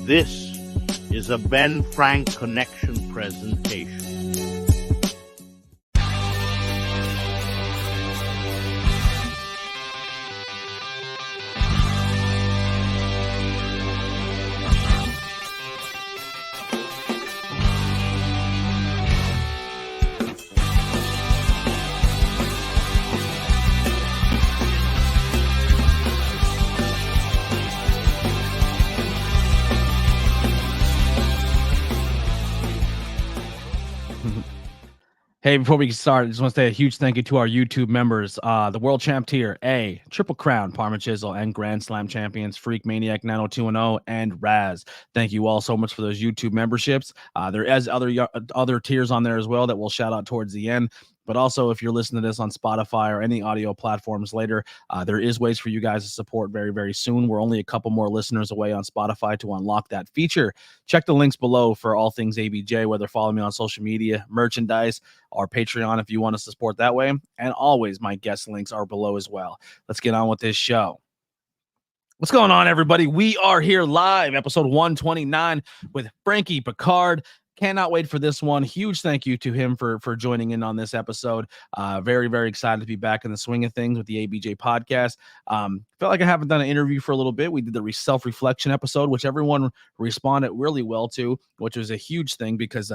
This is a Ben Frank Connection presentation. Hey, before we start, I just want to say a huge thank you to our YouTube members, the World Champ Tier, A, Triple Crown, Parma Chisel, and Grand Slam Champions, Freak Maniac 90210, and Raz. Thank you all so much for those YouTube memberships. There is other tiers on there as well that we'll shout out towards the end. But also, if you're listening to this on Spotify or any audio platforms later, there is ways for you guys to support very, very soon. We're only a couple more listeners away on Spotify to unlock that feature. Check the links below for all things ABJ, whether follow me on social media, merchandise, or Patreon if you want to support that way. And always, my guest links are below as well. Let's get on with this show. What's going on, everybody? We are here live, episode 129 with Frankie Pickard. Cannot wait for this one. Huge thank you to him for joining in on this episode. Very, very excited to be back in the swing of things with the ABJ podcast. Felt like I haven't done an interview for a little bit. We did the self-reflection episode, which everyone responded really well to, which was a huge thing because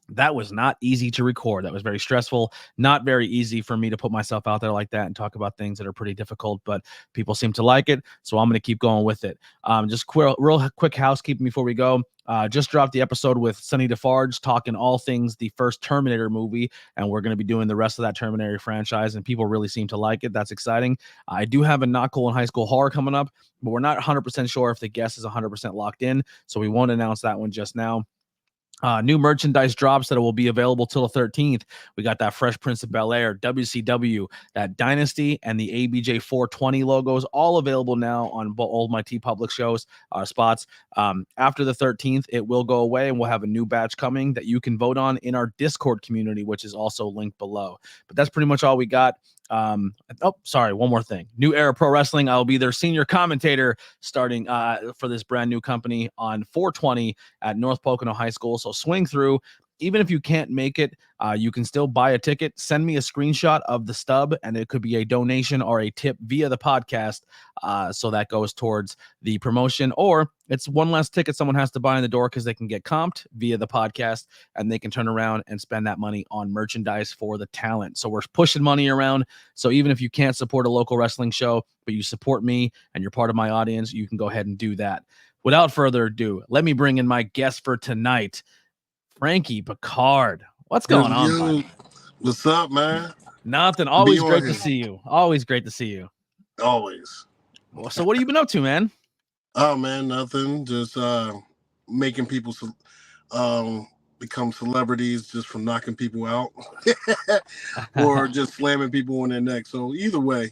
that was not easy to record. That was very stressful. Not very easy for me to put myself out there like that and talk about things that are pretty difficult, but people seem to like it. So I'm going to keep going with it. Just real quick housekeeping before we go. Just dropped the episode with Sonny DeFarge talking all things the first Terminator movie, and we're going to be doing the rest of that Terminator franchise, and people really seem to like it. That's exciting. I do have a Not Cool in High School horror coming up, but we're not 100% sure if the guest is 100% locked in, so we won't announce that one just now. New merchandise drops that will be available till the 13th. We got that Fresh Prince of Bel-Air, WCW, that Dynasty, and the ABJ 420 logos, all available now on all my TeePublic shows, spots. After the 13th, it will go away, and we'll have a new batch coming that you can vote on in our Discord community, which is also linked below. But that's pretty much all we got. One more thing. New Era Pro Wrestling. I'll be their senior commentator starting for this brand new company on 420 at North Pocono High School. So swing through. Even if you can't make it, you can still buy a ticket. Send me a screenshot of the stub, and it could be a donation or a tip via the podcast. So that goes towards the promotion, or it's one less ticket someone has to buy in the door because they can get comped via the podcast, and they can turn around and spend that money on merchandise for the talent. So we're pushing money around. So even if you can't support a local wrestling show, but you support me and you're part of my audience, you can go ahead and do that. Without further ado, let me bring in my guest for tonight, Frankie Pickard. What's going on, buddy? What's up, man? Nothing. Always great to see you. Always great to see you. Always. So what have you been up to, man? Oh, man, nothing. Just making people become celebrities just from knocking people out or just slamming people on their neck. So either way,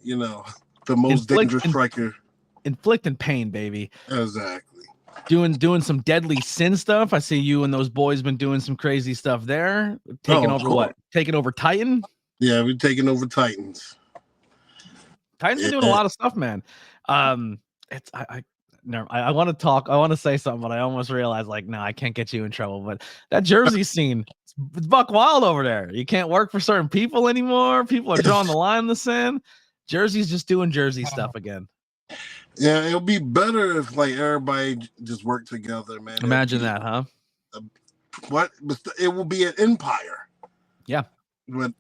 the most dangerous striker. Inflicting pain, baby. Exactly. Doing some deadly sin stuff. I see you and those boys been doing some crazy stuff there. Taking over Titan? Yeah, we're taking over Titans. Titan's been doing a lot of stuff, man. I want to talk. I want to say something, but I almost realized, I can't get you in trouble. But that Jersey scene, it's buck wild over there. You can't work for certain people anymore. People are drawing the line in the sand. Jersey's just doing Jersey stuff again. Yeah, it'll be better if everybody just worked together, man. Imagine that, huh? It will be an empire. Yeah. But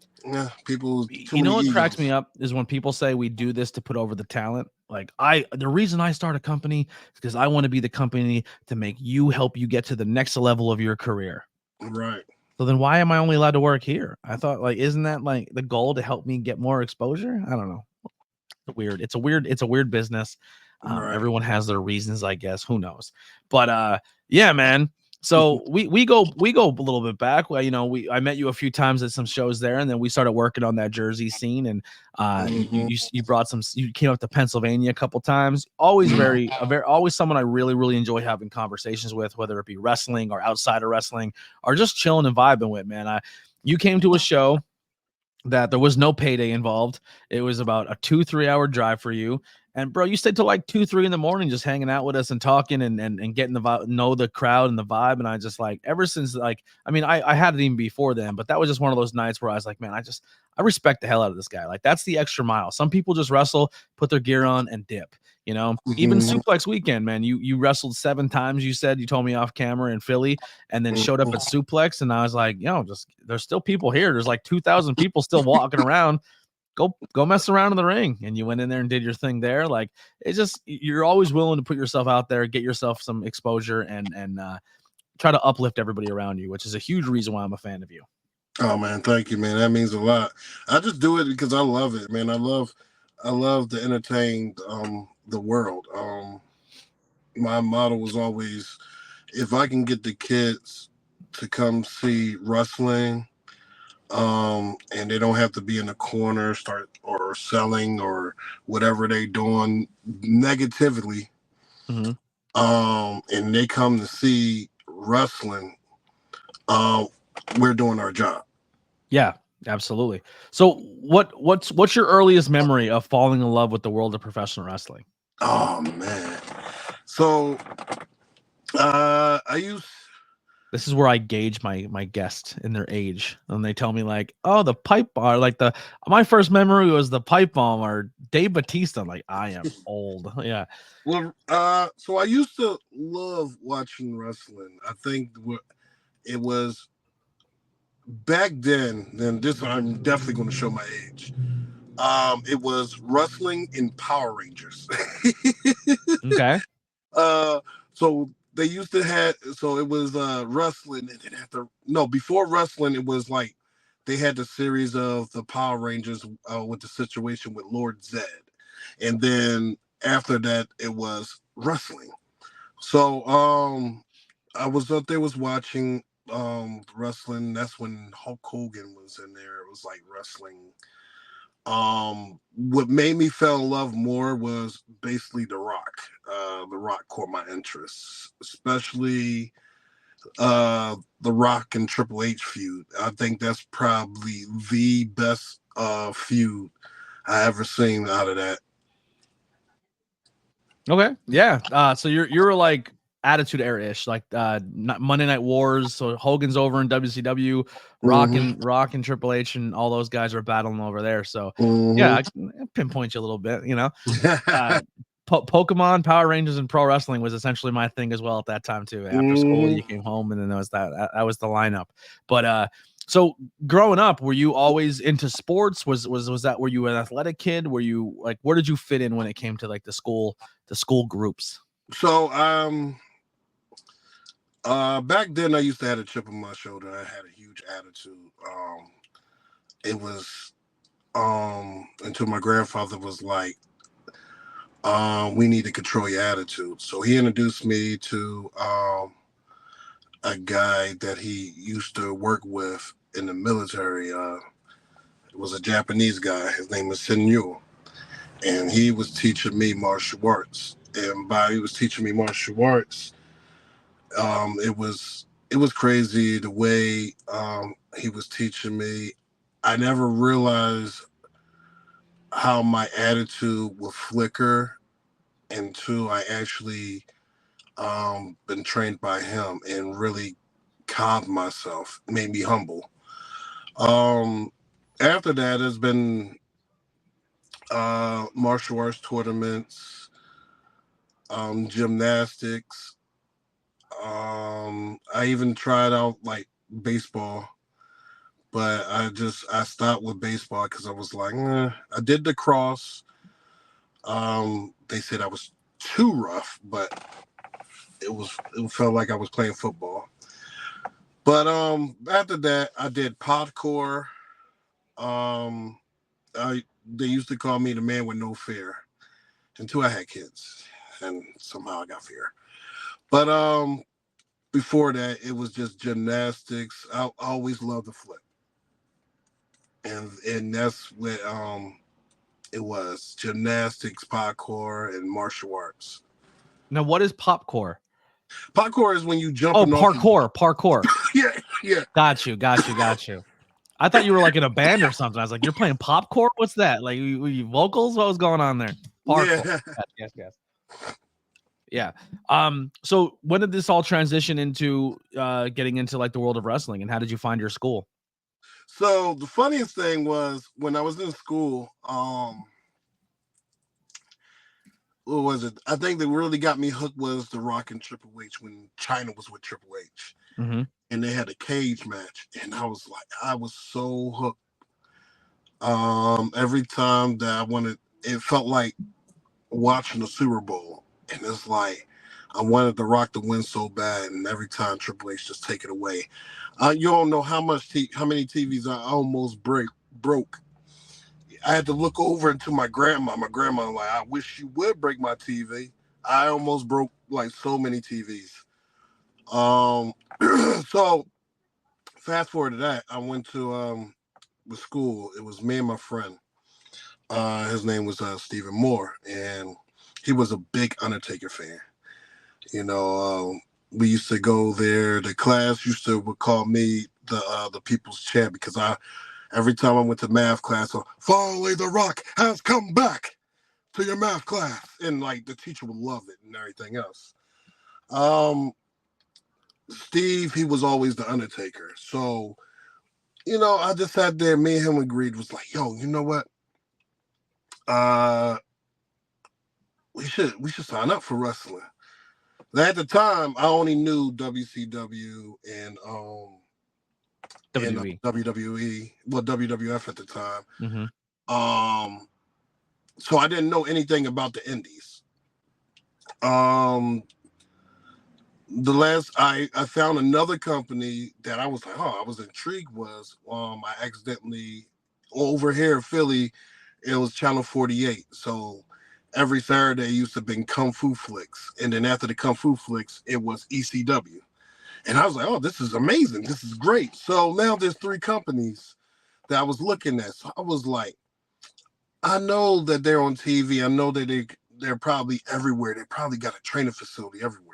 people. What cracks me up is when people say we do this to put over the talent. The reason I start a company is because I want to be the company to help you get to the next level of your career. Right. So then why am I only allowed to work here? I thought isn't that the goal to help me get more exposure? I don't know. It's a weird business. Right. Everyone has their reasons, I guess. Who knows? But yeah, man. So we go a little bit back. Well, I met you a few times at some shows there, and then we started working on that Jersey scene. And you brought you came up to Pennsylvania a couple times. Always always someone I really, really enjoy having conversations with, whether it be wrestling or outside of wrestling or just chilling and vibing with, man. You came to a show that there was no payday involved. It was about a 2-3 hour drive for you. And bro, you stayed till like 2, 3 in the morning, just hanging out with us and talking and getting the vibe, know the crowd and the vibe. And I just like, ever since like, I mean, I had it even before then, but that was just one of those nights where I was like, man, I respect the hell out of this guy. Like that's the extra mile. Some people just wrestle, put their gear on and dip, you know, even Suplex Weekend, man, you wrestled 7 times. You said, you told me off camera in Philly and then showed up at Suplex. And I was like, just, there's still people here. There's like 2,000 people still walking around. Go mess around in the ring. And you went in there and did your thing there. Like it's just, you're always willing to put yourself out there, get yourself some exposure and try to uplift everybody around you, which is a huge reason why I'm a fan of you. Oh man, thank you, man. That means a lot. I just do it because I love it, man. I love to entertain the world. My motto was always, if I can get the kids to come see wrestling, and they don't have to be in the corner, or selling or whatever they doing negatively. And they come to see wrestling, we're doing our job. Yeah, absolutely. So what's your earliest memory of falling in love with the world of professional wrestling? Oh man. So this is where I gauge my guest in their age. And they tell me like, oh, the pipe bar, like my first memory was the pipe bomb or Dave Bautista. Like, I am old. Yeah. Well, so I used to love watching wrestling. I think it was back then this, I'm definitely going to show my age. It was wrestling in Power Rangers. Okay. So they used to have, so it was wrestling, and before wrestling, it was like they had the series of the Power Rangers with the situation with Lord Zed. And then after that, it was wrestling. So I was up there, was watching wrestling. That's when Hulk Hogan was in there. It was like wrestling. What made me fall in love more was basically The Rock. The Rock caught my interest, especially the Rock and Triple H feud. I think that's probably the best feud I ever seen out of that. Okay, yeah. So you're like Attitude Era-ish, like Monday Night Wars. So Hogan's over in WCW, Rock and Triple H and all those guys are battling over there. So yeah, I can pinpoint you a little bit. You know, Pokemon, Power Rangers, and pro wrestling was essentially my thing as well at that time too. After school, you came home, and then there was that was the lineup. But so growing up, were you always into sports? Was that, were you an athletic kid? Were you like, where did you fit in when it came to like the school groups? So back then I used to have a chip on my shoulder. I had a huge attitude. It was until my grandfather was like, we need to control your attitude. So he introduced me to a guy that he used to work with in the military. It was a Japanese guy. His name was Senyu. And he was teaching me martial arts. And by he was teaching me martial arts, it was crazy the way he was teaching me. I never realized how my attitude would flicker until I actually been trained by him and really calmed myself, made me humble. After that, there's been martial arts tournaments, gymnastics. I even tried out like baseball, but I stopped with baseball because I was like, I did the cross. They said I was too rough, but it felt like I was playing football. But after that, I did parkour. They used to call me the man with no fear until I had kids, and somehow I got fear. But before that, it was just gymnastics. I always loved the flip, and that's what it was: gymnastics, parkour, and martial arts. Now, what is popcore? Parkour is when you jump. Oh, parkour. Yeah. Got you. I thought you were like in a band or something. I was like, you're playing popcore? What's that? Like, were you vocals? What was going on there? Hardcore. Yes. Yeah. So when did this all transition into getting into like the world of wrestling, and how did you find your school? So the funniest thing was when I was in school, what was it? I think that really got me hooked was The Rock and Triple H when China was with Triple H. Mm-hmm. And they had a cage match. And I was so hooked. Every time that I wanted, it felt like watching the Super Bowl. And it's like, I wanted The Rock to win so bad. And every time Triple H just take it away. You don't know how many TVs I almost broke. I had to look over into my grandma. My grandma, like, I wish you would break my TV. I almost broke like so many TVs. So fast forward to that, I went to the school. It was me and my friend. His name was Stephen Moore, and he was a big Undertaker fan. You know, we used to go there. The class would call me the people's champ because every time I went to math class, finally The Rock has come back to your math class. And like the teacher would love it and everything else. Steve, he was always the Undertaker. So, you know, I just sat there, me and him agreed, was like, yo, you know what? We should sign up for wrestling. At the time, I only knew WCW and WWE. WWE, well, WWF at the time. Mm-hmm. So I didn't know anything about the indies. The last I found another company that I was like, I was intrigued was I accidentally over here in Philly, it was Channel 48. So every Saturday used to have been Kung Fu Flicks. And then after the Kung Fu Flicks, it was ECW. And I was like, oh, this is amazing. This is great. So now there's 3 companies that I was looking at. So I was like, I know that they're on TV. I know that they're probably everywhere. They probably got a training facility everywhere.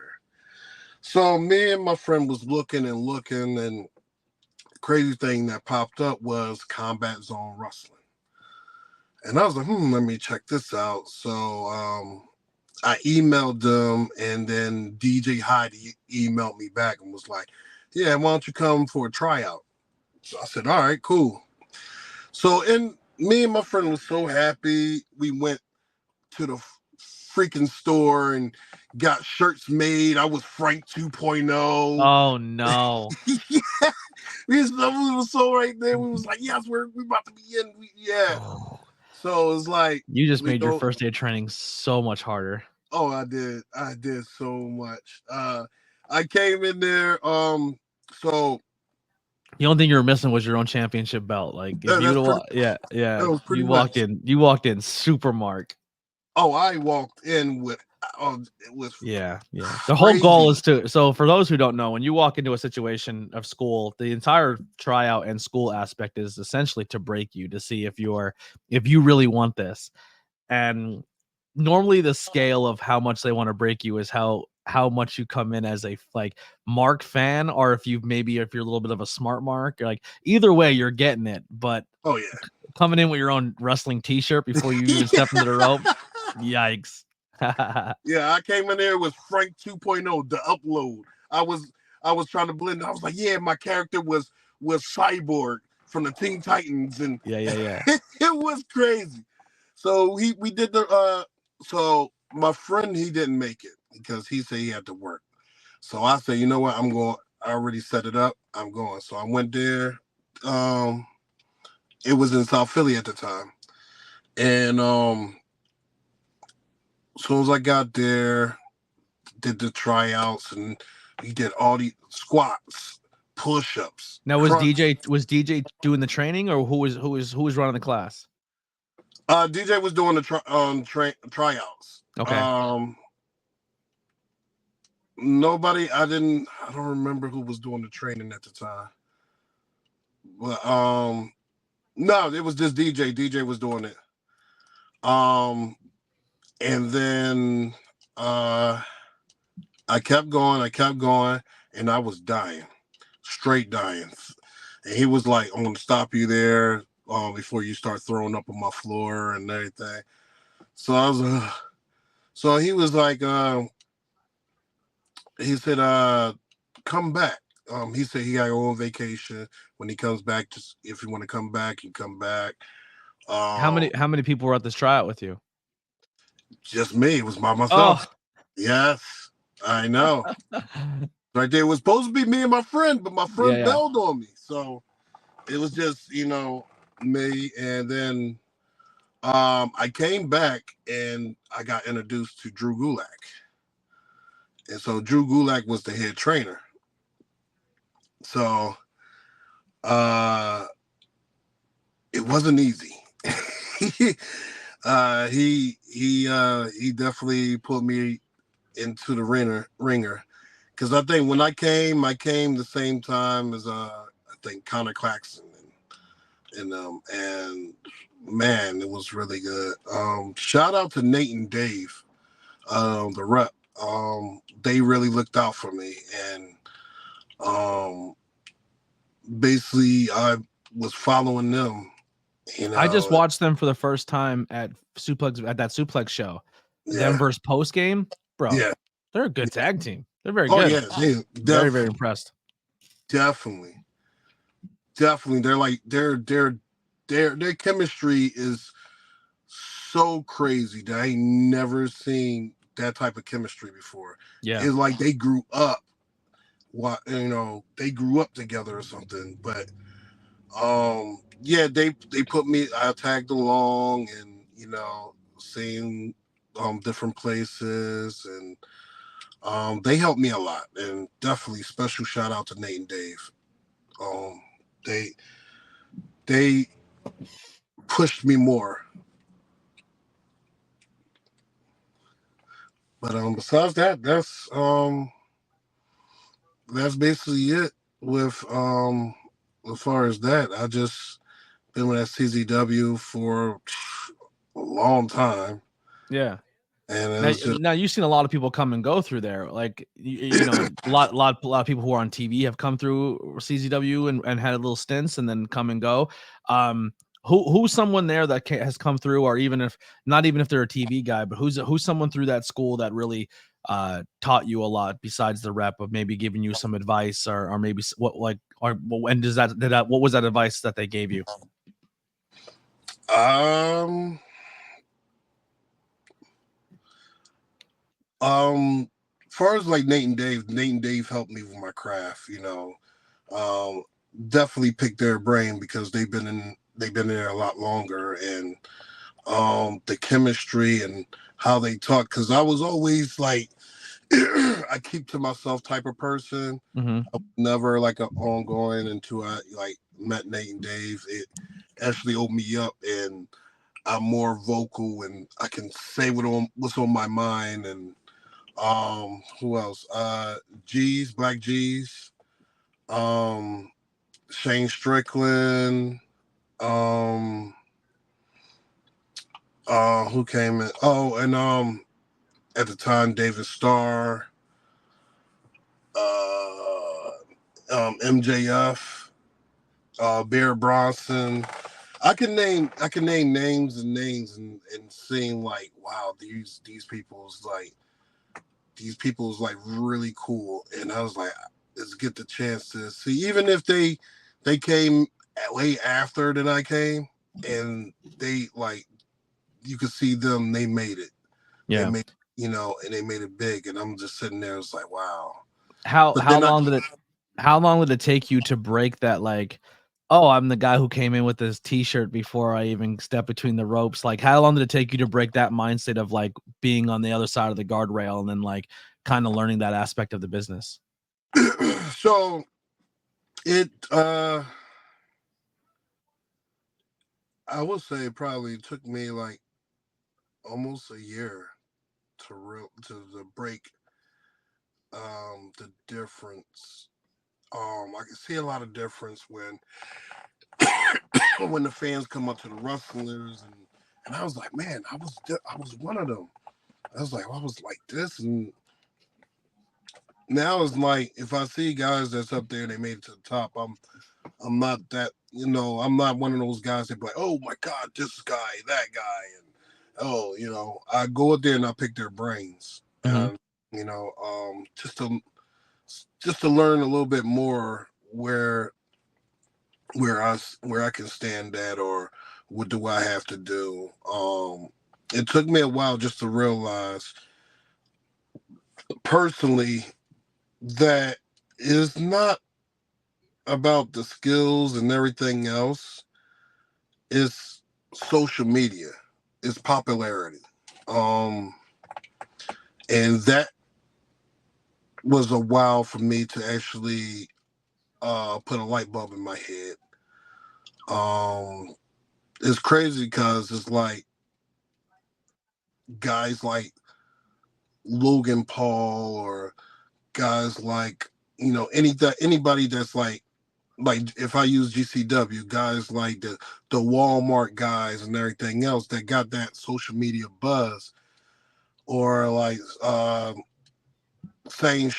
So me and my friend was looking, and the crazy thing that popped up was Combat Zone Wrestling. And I was like, let me check this out. So I emailed them, and then DJ Heidi emailed me back and was like, yeah, why don't you come for a tryout? So I said, all right, cool. So me and my friend was so happy. We went to the freaking store and got shirts made. I was Frank 2.0. Oh, no. Yeah. We was so right there. We was like, yes, we're about to be in. Oh. So it's like you just made your first day of training so much harder. Oh, I did so much. I came in there. So the only thing you were missing was your own championship belt. Like, if you walked in super mark. Oh, I walked in with. It was The whole goal is to. So for those who don't know, when you walk into a situation of school, the entire tryout and school aspect is essentially to break you, to see if you really want this. And normally the scale of how much they want to break you is how much you come in as a like Mark fan, or if you're a little bit of a smart Mark. Like, either way, you're getting it. But coming in with your own wrestling t-shirt before you even step into the rope, yikes. Yeah, I came in there with Frank 2.0, the upload. I was trying to blend. I was like, yeah, my character was Cyborg from the Teen Titans, and it was crazy. So we did so my friend, he didn't make it because he said he had to work. So I said, you know what, I'm going. I already set it up. I'm going. So I went there. It was in South Philly at the time, and as soon as I got there, did the tryouts, and we did all the squats, push-ups. Now was DJ doing the training, or who was running the class? DJ was doing the tryouts. Okay. Nobody. I don't remember who was doing the training at the time. But no, it was just DJ. DJ was doing it. And then I kept going, and I was dying, straight dying. And he was like, I'm going to stop you there before you start throwing up on my floor and everything. So I was so he was like he said come back. He said he gotta go on vacation. When he comes back, just if you want to come back, you come back. How many people were at this tryout with you? Just me. It was by myself. Oh, Yes, I know. Right there, it was supposed to be me and my friend, but my friend bailed on me. So it was just, me. And then I came back and I got introduced to Drew Gulak. And so Drew Gulak was the head trainer. So it wasn't easy. He definitely put me into the ringer. Because I think when I came the same time as I think Connor Claxton and man, it was really good. Shout out to Nate and Dave, the rep. They really looked out for me, and basically I was following them. I just watched them for the first time at that Suplex show. Yeah. Them versus post game, bro. Yeah, they're a good tag team. They're very oh good. yeah, very, very impressed. Definitely. They're like their chemistry is so crazy that I ain't never seen that type of chemistry before. Yeah, it's like they grew up. They grew up together or something. But yeah, they put me. I tagged along, and seeing different places, and they helped me a lot. And definitely special shout out to Nate and Dave. They pushed me more. But besides that, that's basically it with as far as that. I just been with CZW for a long time. Yeah. And now you've seen a lot of people come and go through there. Like a lot of people who are on TV have come through CZW and had little stints and then come and go. Who's someone there that has come through, or even if they're a TV guy, but who's someone through that school that really taught you a lot besides the rep of maybe giving you some advice or maybe what was that advice that they gave you? As far as like Nate and Dave helped me with my craft, definitely pick their brain because they've been there a lot longer, and the chemistry and how they talk, because I was always like I keep to myself type of person. Mm-hmm. I was never like an ongoing until I like met Nate and Dave. It actually opened me up, and I'm more vocal, and I can say what's on my mind. And who else? Black G's, Shane Strickland, who came in? Oh, and at the time, David Starr, MJF, Bear Bronson. I can name names and seeing like, wow, these people's like really cool. And I was like, let's get the chance to see, even if they came way after than I came, and they like, you could see them, they made it. Yeah. They made, and they made it big. And I'm just sitting there, it's like, wow. How long did it take you to break that, like, oh, I'm the guy who came in with this t-shirt before I even stepped between the ropes? Like, how long did it take you to break that mindset of like being on the other side of the guardrail and then like kind of learning that aspect of the business? So it I would say it probably took me like almost a year to break the difference. I can see a lot of difference when when the fans come up to the wrestlers, and I was like, man, I was one of them. I was like this, and now it's like if I see guys that's up there and they made it to the top, I'm not that, I'm not one of those guys that be like, oh my God, this guy, that guy, oh, I go out there and I pick their brains, Mhm. and just to learn a little bit more where I can stand at, or what do I have to do. It took me a while just to realize personally that it's not about the skills and everything else. It's social media, it's popularity. Um, and that was a while for me to actually put a light bulb in my head. It's crazy because it's like guys like Logan Paul, or guys like anybody that's like if I use GCW, guys like the Walmart guys and everything else that got that social media buzz, or like saying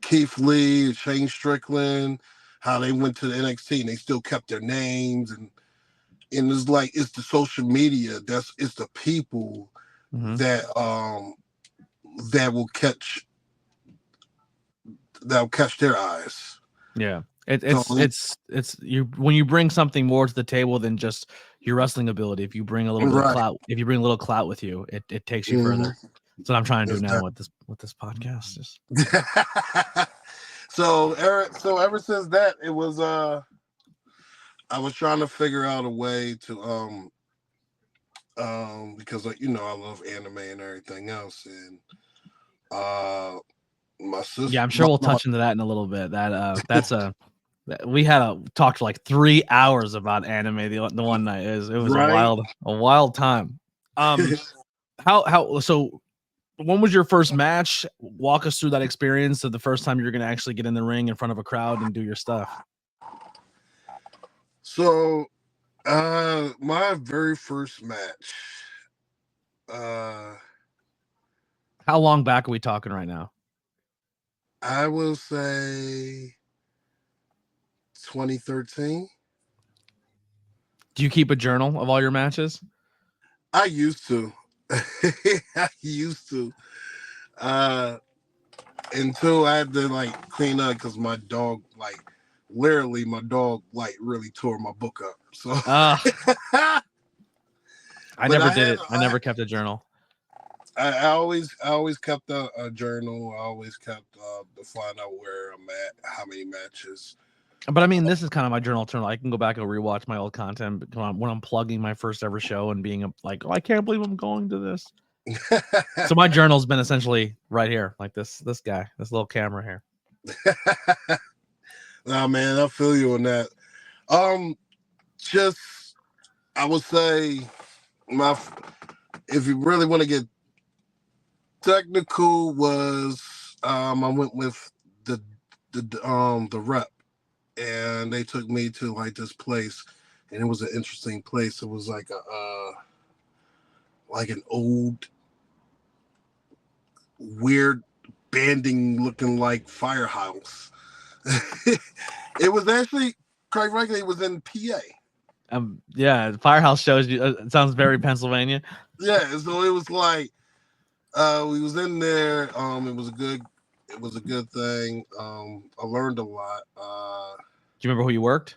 Keith Lee, Shane Strickland, how they went to the NXT and they still kept their names, and it's like it's the social media, it's the people Mhm. that will catch their eyes. Yeah. So It's you when you bring something more to the table than just your wrestling ability. If you bring a little bit of right. clout, if you bring a little clout with you, it takes you Mhm. further. That's what I'm trying to do now It's with this podcast. Just so ever since that, it was I was trying to figure out a way to because I love anime and everything else, and my sister, yeah, I'm sure we'll touch into that in a little bit. We had talked for like 3 hours about anime the one night. It was right. a wild time. So when was your first match? Walk us through that experience of the first time you're going to actually get in the ring in front of a crowd and do your stuff. So my very first match, How long back are we talking right now? I will say 2013. Do you keep a journal of all your matches? I used to. I used to. Until I had to like clean up because my dog really tore my book up. So I but never did it. I never kept a journal. I always kept a journal. I always kept to find out where I'm at, how many matches. But I mean, this is kind of my journal journal. I can go back and rewatch my old content when I'm plugging my first ever show and being like, oh, I can't believe I'm going to this. So my journal's been essentially right here, like this guy, this little camera here. Nah, man, I feel you on that. Just I would say if you really want to get technical, was I went with the rep, and they took me to like this place, and it was an interesting place. It was like an old weird banding looking like firehouse. It was actually, quite frankly, it was in PA. Yeah, Firehouse shows you. It sounds very Pennsylvania. Yeah, so it was like we was in there. It was a good thing. I learned a lot. Do you remember who you worked?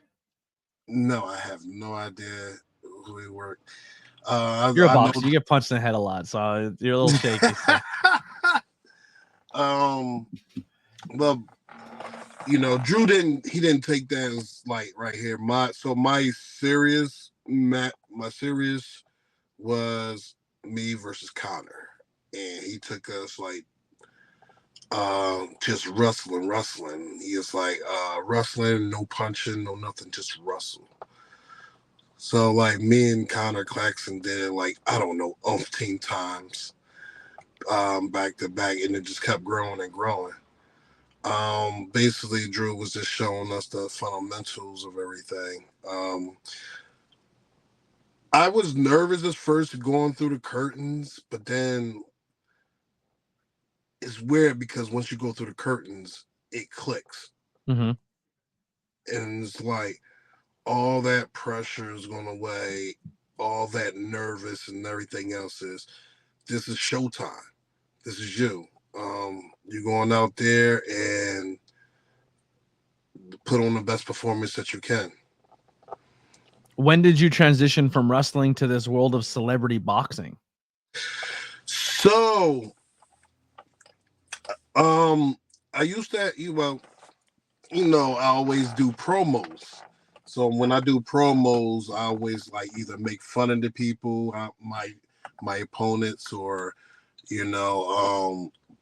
No, I have no idea who he worked. You're a I know. boxer. You get punched in the head a lot, so you're a little shaky. So. Well, Drew didn't take that as like right here. My serious was me versus Connor, and he took us like just wrestling. He is like wrestling, no punching, no nothing, just wrestle. So like me and Connor Claxton did it like, I don't know, umpteen times back to back, and it just kept growing and growing. Basically Drew was just showing us the fundamentals of everything. I was nervous at first going through the curtains, but then it's weird because once you go through the curtains, it clicks. Mm-hmm. And it's like all that pressure is going away, all that nervous and everything else is. This is showtime. This is you. You're going out there and put on the best performance that you can. When did you transition from wrestling to this world of celebrity boxing? So, I used to, I always do promos. So when I do promos, I always like either make fun of the people, my opponents, or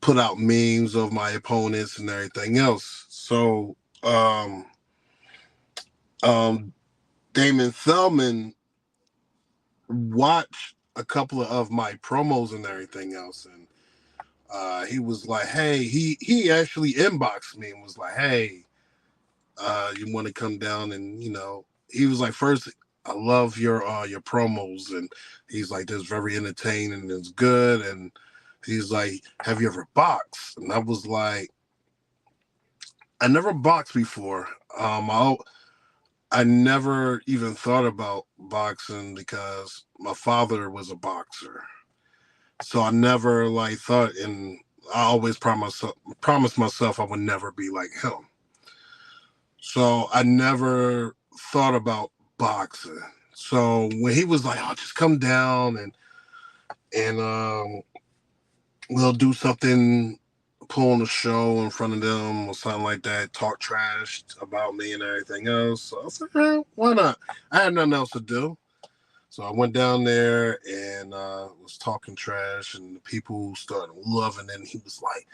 put out memes of my opponents and everything else. So, Damon Thellman watched a couple of my promos and everything else, and he was like, "Hey," he actually inboxed me and was like, "Hey, you want to come down?" And he was like, "First, I love your promos," and he's like, "This is very entertaining and it's good." And he's like, "Have you ever boxed?" And I was like, "I never boxed before. I never even thought about boxing because my father was a boxer. So I never thought, and I always promised myself I would never be like him. So I never thought about boxing. So when he was like, "Oh, just come down and we'll do something, pull on a show in front of them or something like that, talk trash about me and everything else." So I was like, "Man, why not?" I had nothing else to do. So I went down there and was talking trash, and the people started loving it. And he was like,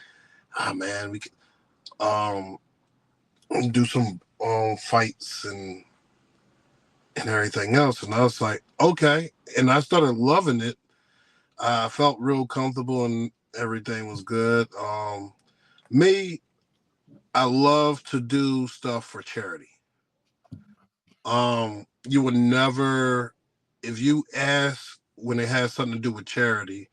"Ah, man, we could do some fights and everything else." And I was like, "Okay." And I started loving it. I felt real comfortable and everything was good. Me, I love to do stuff for charity. You would never, if you ask when it has something to do with charity,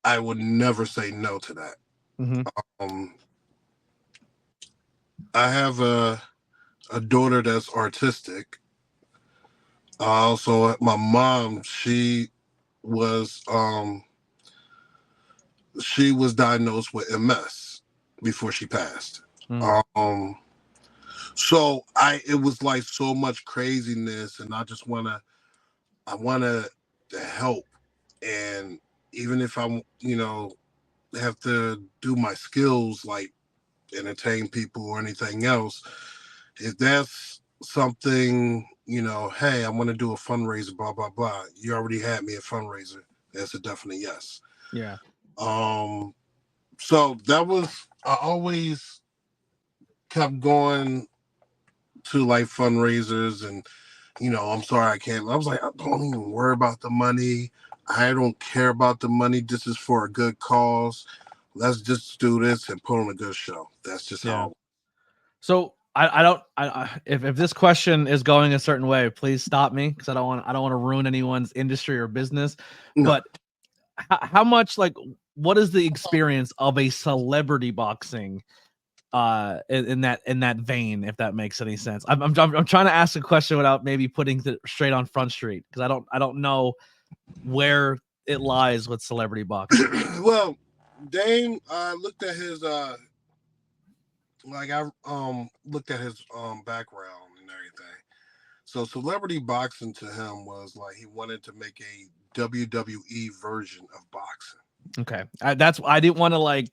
I would never say no to that. Mm-hmm. I have a daughter that's artistic. Also, my mom, she was diagnosed with MS before she passed. Mm. So it was like so much craziness, and I wanna to help, and even if I'm have to do my skills like entertain people or anything else, if that's something, hey, I want to do a fundraiser, blah blah blah. You already had me a fundraiser. That's a definite yes. Yeah. So that was, I always kept going to like fundraisers, and I'm sorry I can't. I was like, I don't even worry about the money. I don't care about the money. This is for a good cause. Let's just do this and put on a good show. That's just how. So if this question is going a certain way, please stop me, because I don't want to ruin anyone's industry or business. No. But how much, what is the experience of a celebrity boxing in that vein, if that makes any sense? I'm trying to ask a question without maybe putting it straight on Front Street, because I don't know where it lies with celebrity boxing. Well, Dame, I looked at his background and everything. So celebrity boxing to him was like he wanted to make a WWE version of boxing. Okay, I didn't want to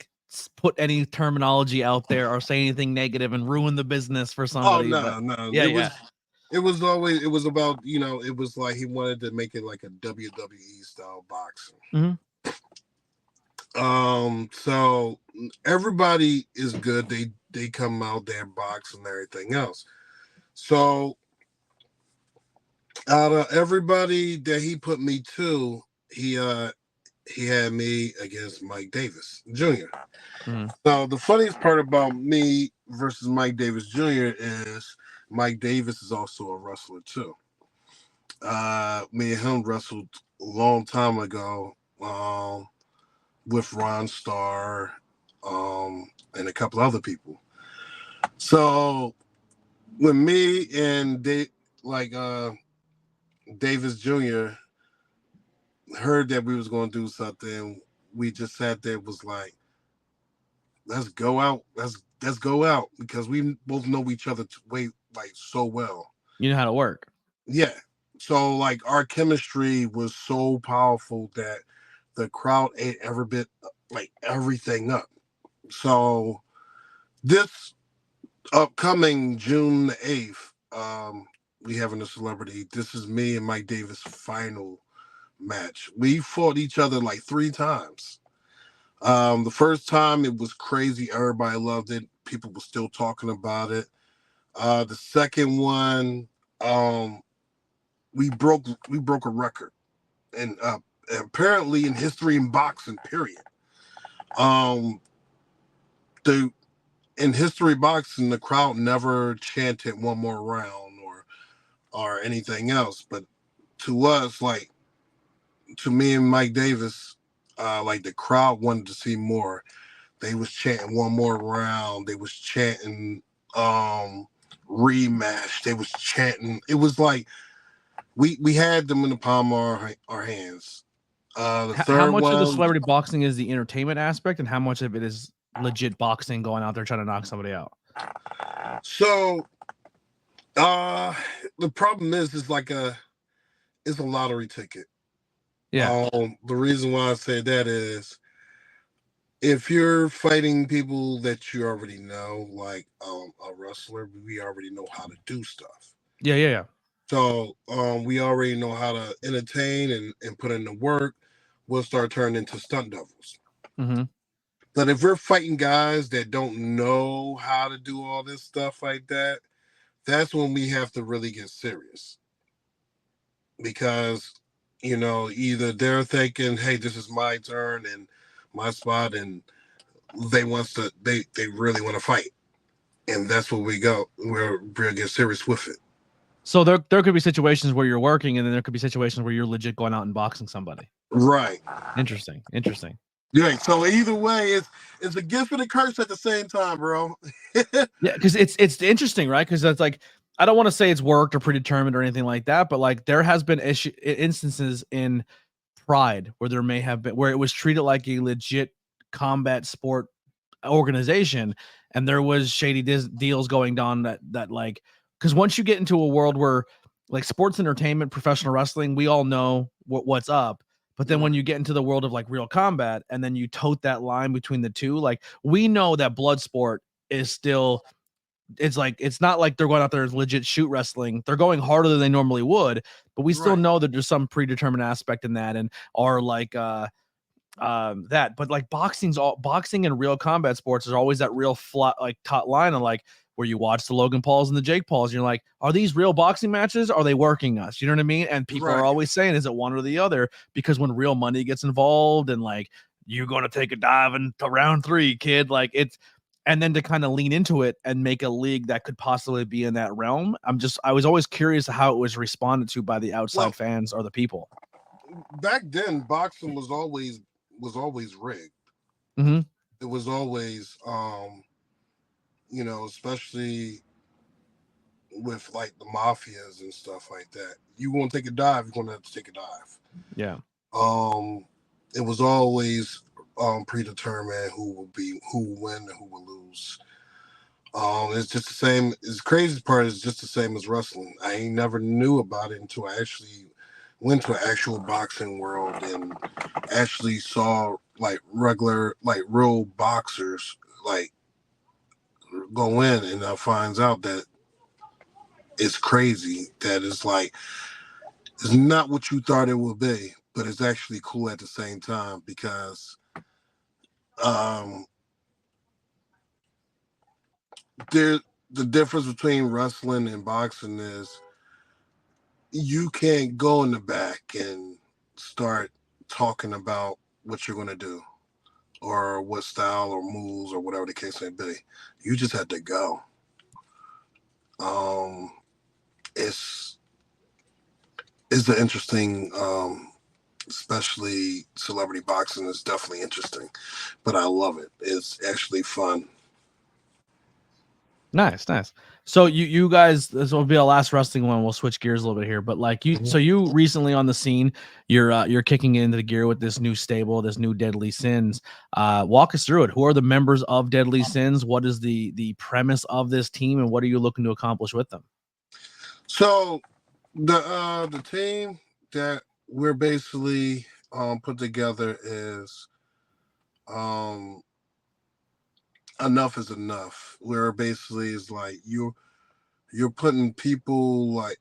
put any terminology out there or say anything negative and ruin the business for somebody. Oh no, but, no, yeah, it was always, it was about, it was like he wanted to make it like a WWE style boxing. Mm-hmm. So everybody is good. They come out there box and everything else. So out of everybody that he put me to, he had me against Mike Davis Jr. Mm-hmm. So the funniest part about me versus Mike Davis Jr. is Mike Davis is also a wrestler too. Me and him wrestled a long time ago with Ron Starr and a couple other people. So when me and Davis Jr. heard that we was going to do something. We just sat there, was like, let's go out. Let's go out, because we both know each other so well. You know how to work. Yeah. So like our chemistry was so powerful that the crowd ate every bit, like everything up. So this upcoming June the 8th, we having a celebrity. This is me and Mike Davis' final match. We fought each other like 3 times. The first time it was crazy. Everybody loved it. People were still talking about it. The second one, we broke a record, and apparently in history in boxing, period. In history boxing, the crowd never chanted one more round or anything else. But to us, like to me and Mike Davis, like the crowd wanted to see more. They was chanting one more round. They was chanting rematch. They was chanting. It was like we had them in the palm of our hands. How much of the celebrity boxing is the entertainment aspect, and how much of it is legit boxing, going out there trying to knock somebody out? So the problem is it's a lottery ticket. Yeah. The reason why I say that is, if you're fighting people that you already know, like a wrestler, we already know how to do stuff. Yeah. So we already know how to entertain and put in the work. We'll start turning into stunt doubles. Mm-hmm. But if we're fighting guys that don't know how to do all this stuff like that, that's when we have to really get serious. Because, either they're thinking, hey, this is my turn and my spot, and they really want to fight. And that's where we go. We'll get serious with it. So there could be situations where you're working, and then there could be situations where you're legit going out and boxing somebody. Right. Interesting. Yeah. So either way, it's a gift and a curse at the same time, bro. Yeah, because it's interesting, right? Because that's like, I don't want to say it's worked or predetermined or anything like that, but like there has been instances in Pride where there may have been where it was treated like a legit combat sport organization, and there was shady deals going on that like, because once you get into a world where like sports entertainment, professional wrestling, we all know what's up. But then when you get into the world of like real combat, and then you tote that line between the two, like we know that blood sport is still, it's like, it's not like they're going out there as legit shoot wrestling. They're going harder than they normally would, but we still know that there's some predetermined aspect in that, and are like that. But like boxing and real combat sports is always that real flat, like taut line of like, where you watch the Logan Pauls and the Jake Pauls, and you're like, are these real boxing matches? Are they working us? You know what I mean? And people are always saying, is it one or the other? Because when real money gets involved, and like, you're going to take a dive into round 3, kid, like it's, and then to kind of lean into it and make a league that could possibly be in that realm. I was always curious how it was responded to by the outside fans or the people. Back then, boxing was always rigged. Mm-hmm. It was always, especially with like the mafias and stuff like that. You want to take a dive, you're going to have to take a dive. Yeah. It was always predetermined who will win and who will lose. It's just the same. The crazy part is just the same as wrestling. I ain't never knew about it until I actually went to an actual boxing world and actually saw like real boxers like go in, and I finds out that it's crazy. That it's like, it's not what you thought it would be, but it's actually cool at the same time, because the difference between wrestling and boxing is you can't go in the back and start talking about what you're going to do or what style or moves or whatever the case may be. You just have to go. It's an interesting, especially celebrity boxing is definitely interesting, but I love it. It's actually fun. Nice. So you guys, this will be our last wrestling one. We'll switch gears a little bit here, but like you, so you recently on the scene, you're kicking into the gear with this new stable, this new Deadly Sins. Walk us through it. Who are the members of Deadly Sins? What is the premise of this team, and what are you looking to accomplish with them? So the team that we're basically put together is enough is enough. Where basically is like you're putting people like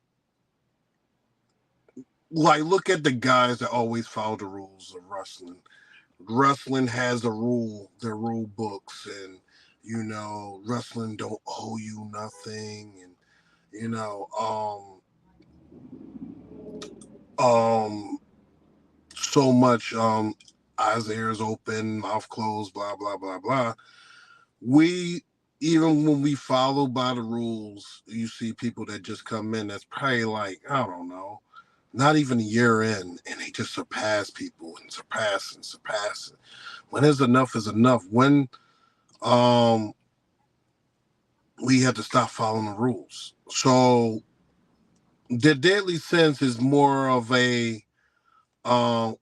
look at the guys that always follow the rules of wrestling. Wrestling has their rule books, and wrestling don't owe you nothing, and so much eyes, ears open, mouth closed, blah blah blah blah. Even when we follow by the rules, you see people that just come in that's probably like, I don't know, not even a year in, and they just surpass people and surpass. When there's enough is enough. When we had to stop following the rules. So the Deadly Sins is more of a well,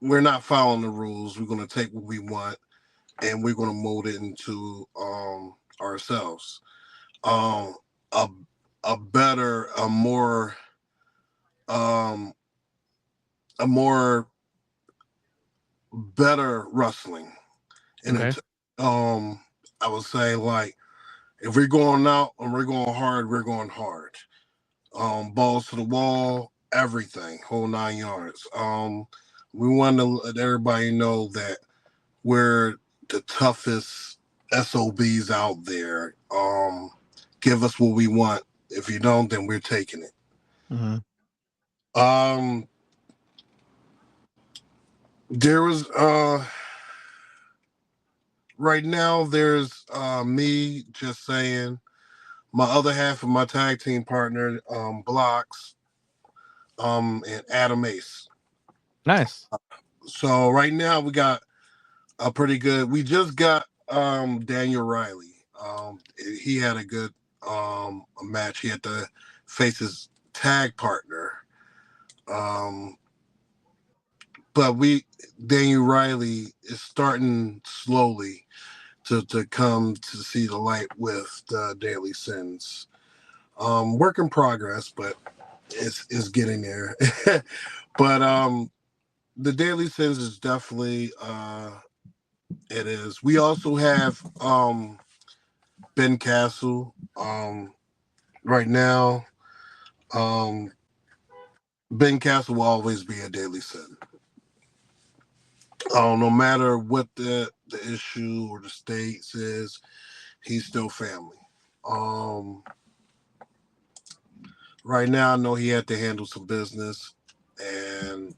we're not following the rules. We're going to take what we want, and we're going to mold it into ourselves. A better, a more better wrestling. And Okay. I would say, like, if we're going out and we're going hard, we're going hard. Balls to the wall, everything, whole 9 yards. We want to let everybody know that we're the toughest SOBs out there. Give us what we want. If you don't, then we're taking it. Mm-hmm. There was right now there's me just saying, my other half of my tag team partner, Blocks, and Adam Ace. Nice. So right now we got a pretty good. We just got Daniel Riley. He had a good a match. He had to face his tag partner. But Daniel Riley is starting slowly to come to see the light with the Deadly Sins. Work in progress, but it's getting there. But the Deadly Sins is definitely it is. We also have Ben Castle right now. Ben Castle will always be a Deadly Sin. No matter what the issue or the states is, he's still family. Right now, I know he had to handle some business and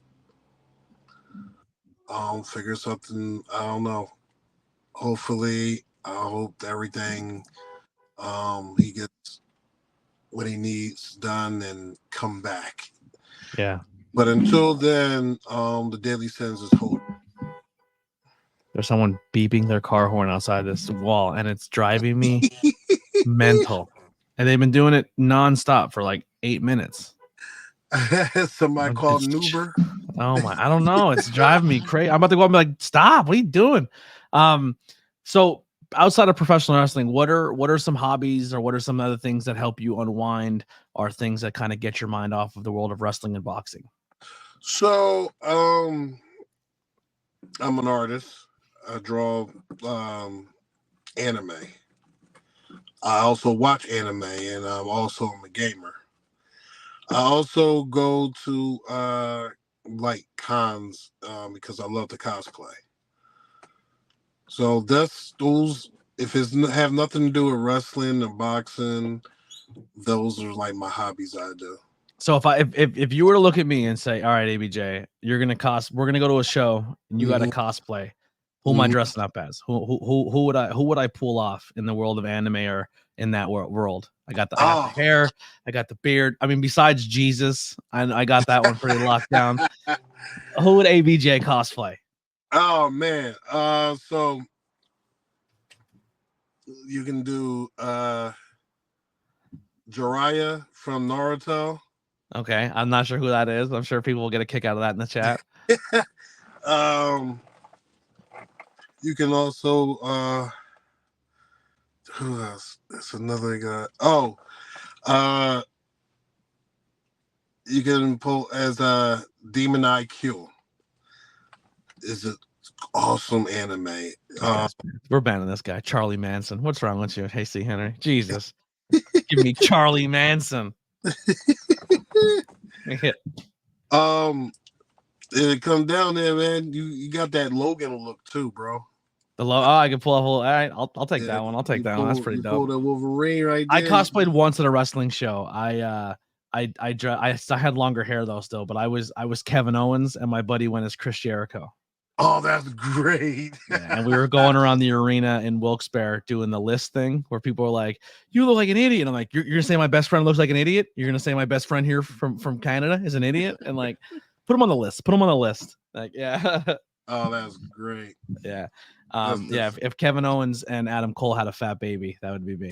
figure something. I don't know. Hopefully, I hope everything he gets what he needs done and come back. Yeah. But until then, the Deadly Sins is holding. There's someone beeping their car horn outside this wall, and it's driving me mental. And they've been doing it nonstop for like 8 minutes. Somebody called an Uber. Oh my! I don't know. It's driving me crazy. I'm about to go and be like, "Stop! What are you doing?" So outside of professional wrestling, what are some hobbies, or what are some other things that help you unwind, or things that kind of get your mind off of the world of wrestling and boxing? So, I'm an artist. I draw anime. I also watch anime, and I'm a gamer. I also go to like cons because I love to cosplay. So that's those. If it's have nothing to do with wrestling and boxing, those are like my hobbies I do. So if you were to look at me and say, "All right, ABJ, we're gonna go to a show and you got to cosplay. Who am I dressing up as? Who would I pull off in the world of anime or in that world? I got the hair, I got the beard. I mean, besides Jesus, I got that one pretty locked down. Who would ABJ cosplay? Oh man, so You can do Jiraiya from Naruto. Okay, I'm not sure who that is. I'm sure people will get a kick out of that in the chat. You can also who else? That's another guy. Oh, you can pull as Demon IQ. Is an awesome anime. We're banning this guy, Charlie Manson. What's wrong with you, Hasty Henry? Jesus, give me Charlie Manson. It comes down there, man. You got that Logan look too, bro. I can pull a whole. All right, I'll take that one. I'll take that one. That's pretty dope. Pull the Wolverine right there. I cosplayed once at a wrestling show. I had longer hair though still, but I was Kevin Owens and my buddy went as Chris Jericho. Oh, that's great. Yeah, and we were going around the arena in Wilkes-Barre doing the list thing where people were like, "You look like an idiot." I'm like, "You're gonna say my best friend looks like an idiot? You're gonna say my best friend here from Canada is an idiot?" And like, put him on the list. Put him on the list. Like, yeah. Oh, that's great. Yeah. Yeah. If Kevin Owens and Adam Cole had a fat baby, that would be me.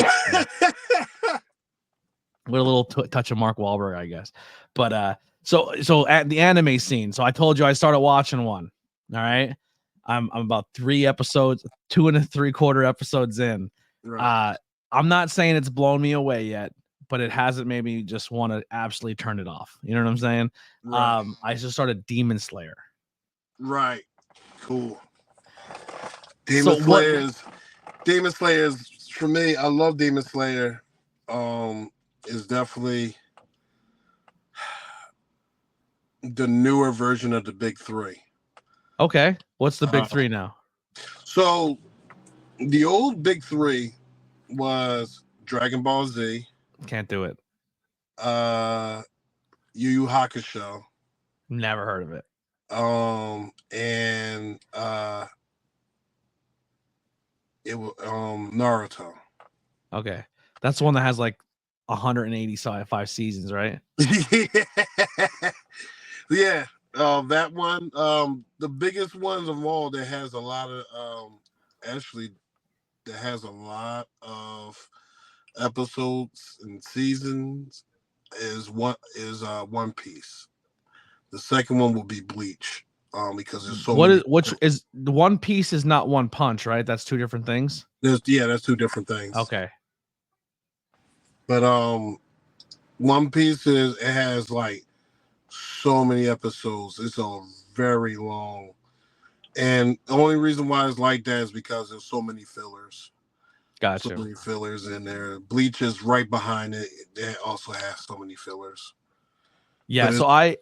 With a little touch of Mark Wahlberg, I guess. But so at the anime scene, so I told you I started watching one. All right. I'm about 3 episodes, 2 3/4 episodes in. Right. I'm not saying it's blown me away yet, but it hasn't made me just want to absolutely turn it off. You know what I'm saying? Right. I just started Demon Slayer. Right. Cool. Demon Slayers for me, I love Demon Slayer. Is definitely the newer version of the big 3. Okay. What's the big 3 now? So the old big 3 was Dragon Ball Z. Can't do it. Yu Yu Hakusho. Never heard of it. And it was Naruto. Okay. That's the one that has like 185 seasons, right? Yeah. That one, the biggest ones of all that has a lot of of episodes and seasons is One Piece. The second one will be Bleach. Because there's so which is the One Piece is not One Punch, right? That's 2 different things. That's 2 different things. Okay. But One Piece has like so many episodes. It's a very long, and the only reason why it's like that is because there's so many fillers. Gotcha. So many fillers in there. Bleach is right behind it. It also has so many fillers. Yeah, so I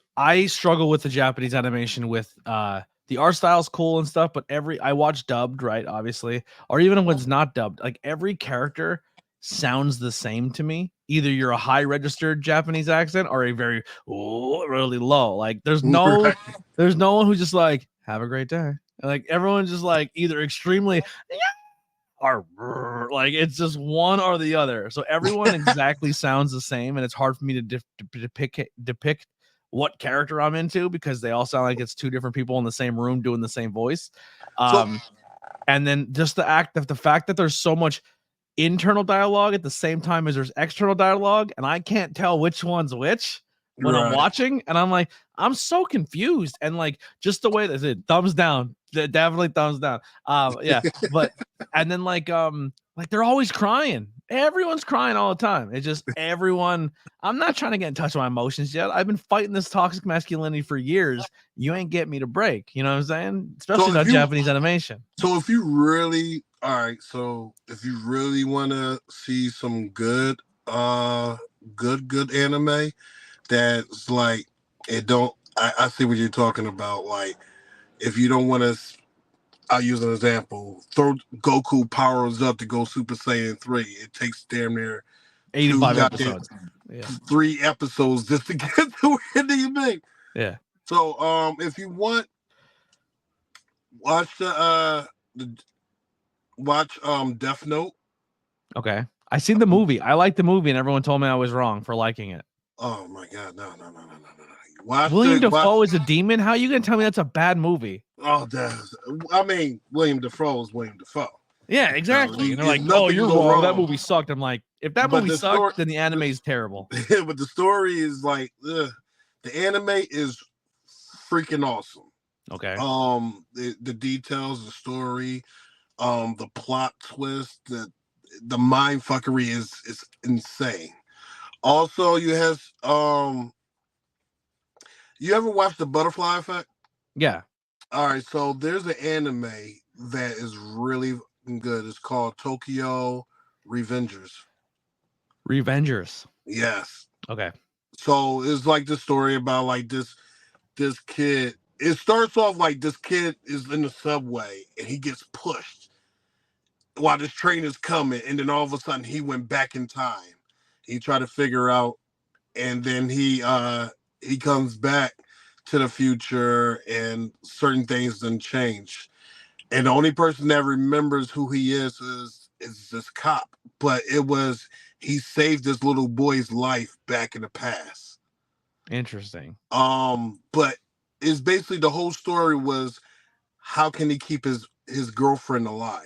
struggle with the Japanese animation with the art style's cool and stuff, but I watch dubbed, right? Obviously, or even when it's not dubbed, like every character sounds the same to me. Either you're a high registered Japanese accent or a very really low. Like there's no one who's just like have a great day. And like everyone's just like either extremely or like it's just one or the other. So everyone exactly sounds the same, and it's hard for me to depict what character I'm into because they all sound like it's 2 different people in the same room doing the same voice. And then just the fact that there's so much internal dialogue at the same time as there's external dialogue, and I can't tell which one's which when I'm watching, and I'm like, I'm so confused. And like just the way that's it, thumbs down, definitely thumbs down. Yeah, but and then like they're always crying. Everyone's crying all the time. It's just everyone. I'm not trying to get in touch with my emotions yet. I've been fighting this toxic masculinity for years. You ain't get me to break. You know what I'm saying? Especially not Japanese animation. So if you really if you really want to see some good anime that's like I see what you're talking about. Like if you don't want to, I'll use an example. Throw Goku powers up to go Super Saiyan 3. It takes damn near 85 episodes. 3 episodes just to get to where you make. Yeah. So if you want, watch watch Death Note. Okay. I seen the movie. I liked the movie, and everyone told me I was wrong for liking it. Oh my god, no. William Dafoe is a demon? How are you gonna tell me that's a bad movie? Oh, William Dafoe is William Dafoe. Yeah, exactly. And they're like, Nothing "Oh, you're can go wrong. That wrong." movie sucked." I'm like, if that But movie the sucked, story- then the anime is terrible. But the story is like, the anime is freaking awesome. Okay. The details, the story, the plot twist, the mind fuckery is insane. Also, you ever watched the Butterfly Effect? Yeah. All right, so there's an anime that is really good. It's called Tokyo Revengers. Revengers. Yes. Okay. So it's like the story about like this kid. It starts off like this kid is in the subway and he gets pushed while this train is coming, and then all of a sudden he went back in time. He tried to figure out, and then he comes back to the future, and certain things done change. And the only person that remembers who he is this cop. But he saved this little boy's life back in the past. Interesting. But it's basically the whole story was how can he keep his girlfriend alive?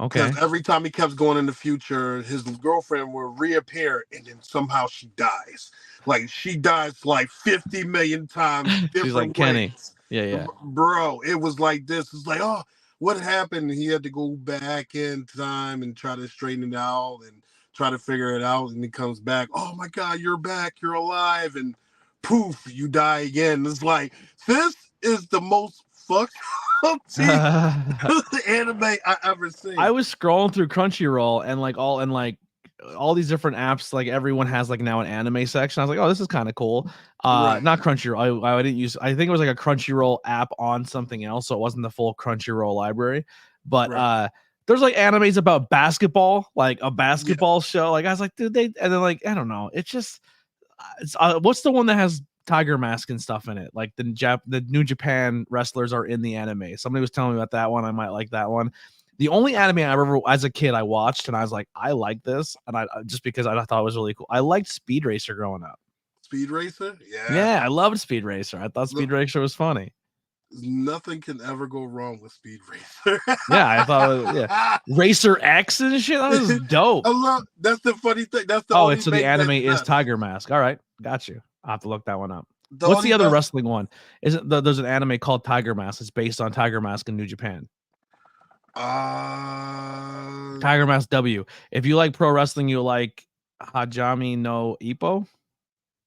Okay. Because every time he kept going in the future, his girlfriend will reappear, and then somehow she dies. Like she dies like 50 million times. She's like Kenny. Ways. Yeah. Bro, it was like this. It's like, oh, what happened? He had to go back in time and try to straighten it out and try to figure it out. And he comes back. Oh my God, you're back. You're alive. And poof, you die again. It's like, this is the most fucked up anime I ever seen. I was scrolling through Crunchyroll and all these different apps, like everyone has like now an anime section. I was like, oh, this is kind of cool. Right. Not Crunchyroll. I didn't use. I think it was like a Crunchyroll app on something else, so it wasn't the full Crunchyroll library. But Right. there's like animes about basketball, like a basketball show. Like I was like, dude, and then like I don't know. It's just, what's the one that has Tiger Mask and stuff in it? Like the New Japan wrestlers are in the anime. Somebody was telling me about that one. I might like that one. The only anime I ever, as a kid, I watched and I was like, I like this, and I just because I thought it was really cool. I liked Speed Racer growing up. Speed Racer? Yeah, I loved Speed Racer. I thought Speed Racer was funny. Nothing can ever go wrong with Speed Racer. Yeah, I thought, Racer X and shit. That was dope. That's the funny thing. That's the so the anime is Tiger Mask. All right, got you. I'll have to look that one up. What's the other wrestling one? There's an anime called Tiger Mask. It's based on Tiger Mask in New Japan. Tiger Mask W. If you like pro wrestling, you like Hajime no Ippo.